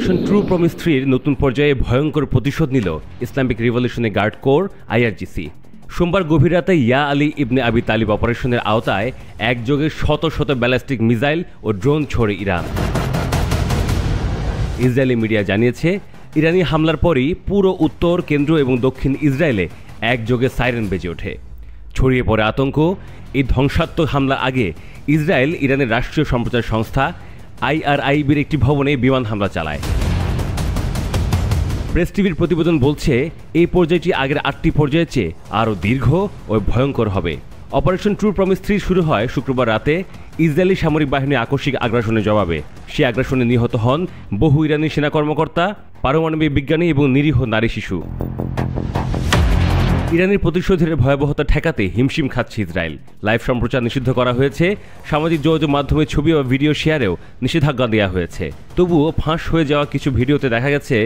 Operation true promise 3-র নতুন পর্যায়ে ভয়ঙ্কর প্রতিশোধ নিল Islamic Revolutionary Guard Corps IRGC. সোমবার গভীর রাতে ইয়া আলী ইবনে আবি তালিব অপারেশনের আওতায় একযোগে শত শত ব্যালিস্টিক মিসাইল ও ড্রোন ছোড়ে ইরান। ইসরায়েলি মিডিয়া জানিয়েছে, ইরানি হামলার পরই পুরো উত্তর, কেন্দ্র এবং দক্ষিণ ইসরায়েলে একযোগে সাইরেন বেজে ওঠে। ছড়িয়ে পড়ে আতঙ্ক। এই ধ্বংসাত্মক হামলার আগে ইসরায়েল ইরানের রাষ্ট্রীয় সম্প্রচার সংস্থা IRIBর একটি ভবনে বিমান হামলা চালায়। প্রেস টিভির প্রতিবেদন বলছে, এই পর্যায়টি আগের 8টি পর্যায়ের চেয়ে আরও দীর্ঘ ও ভয়ঙ্কর হবে। অপারেশন ট্রু প্রমিস 3 শুরু হয় শুক্রবার রাতে ইসরায়েলি সামরিক বাহিনীর আকস্মিক আগ্রাসনের জবাবে। সেই আগ্রাসনে নিহত হন বহু ইরানি সেনা কর্মকর্তা, পারমাণবিক বিজ্ঞানী এবং নিরীহ নারী শিশু। ইরানের প্রতিশোধের ভয়াবহতা ঠেকাতে হিমশিম খাচ্ছে ইসরায়েল। লাইভ সম্প্রচার নিষিদ্ধ করা হয়েছে। সামাজিক যোগাযোগ মাধ্যমে ছবি ও ভিডিও শেয়ারেও নিষেধাজ্ঞা দেওয়া হয়েছে। তবুও ফাঁস হয়ে যাওয়া কিছু ভিডিওতে দেখা গেছে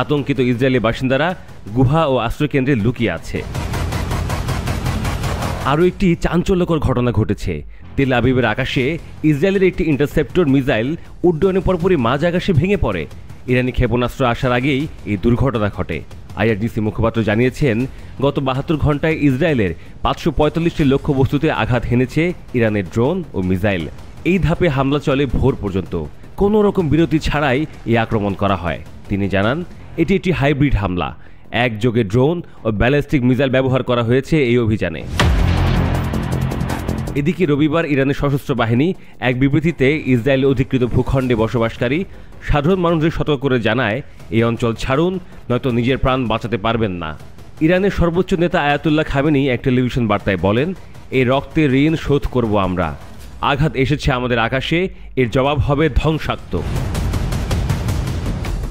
আতঙ্কিত ইসরায়েলি বাসিন্দারা গুহা ও আশ্রয়কেন্দ্রে লুকিয়ে আছে। আরও একটি চাঞ্চল্যকর ঘটনা ঘটেছে। তেল আবিবের আকাশে ইসরায়েলের একটি ইন্টারসেপ্টর মিসাইল উড্ডয়নের পরপরই মাঝ আকাশে ভেঙে পড়ে। ইরানি ক্ষেপণাস্ত্র আসার আগেই এই দুর্ঘটনা ঘটে। আইআরজিসি মুখপাত্র জানিয়েছেন, গত 72 ঘন্টায় ইসরায়েলের 545টি লক্ষ্য বস্তুতে আঘাত হেনেছে ইরানের ড্রোন ও মিসাইল। এই ধাপে হামলা চলে ভোর পর্যন্ত। কোনো রকম বিরতি ছাড়াই এই আক্রমণ করা হয়। তিনি জানান, এটি একটি হাইব্রিড হামলা। একযোগে ড্রোন ও ব্যালিস্টিক মিসাইল ব্যবহার করা হয়েছে এই অভিযানে। এদিকে রবিবার ইরানের সশস্ত্র বাহিনী এক বিবৃতিতে ইসরায়েল অধিকৃত ভূখণ্ডে বসবাসকারী সাধারণ মানুষদের সতর্ক করে জানায়, এই অঞ্চল ছাড়ুন, নয়তো নিজের প্রাণ বাঁচাতে পারবেন না। ইরানের সর্বোচ্চ নেতা আয়াতুল্লাহ খামেনি এক টেলিভিশন বার্তায় বলেন, এই রক্তের ঋণ শোধ করব আমরা। আঘাত এসেছে আমাদের আকাশে, এর জবাব হবে ধ্বংসাত্মক।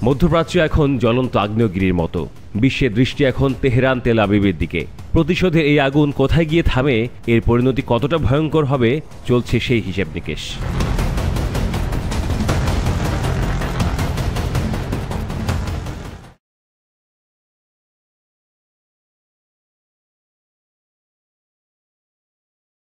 মধ্যপ্রাচ্য এখন জ্বলন্ত আগ্নেয়গিরির মতো। বিশ্বের দৃষ্টি এখন তেহরান, তেল আবিবের দিকে। প্রতিশোধের এই আগুন কোথায় গিয়ে থামে, এর পরিণতি কতটা ভয়ঙ্কর হবে, চলছে সেই হিসেব নিকেশ।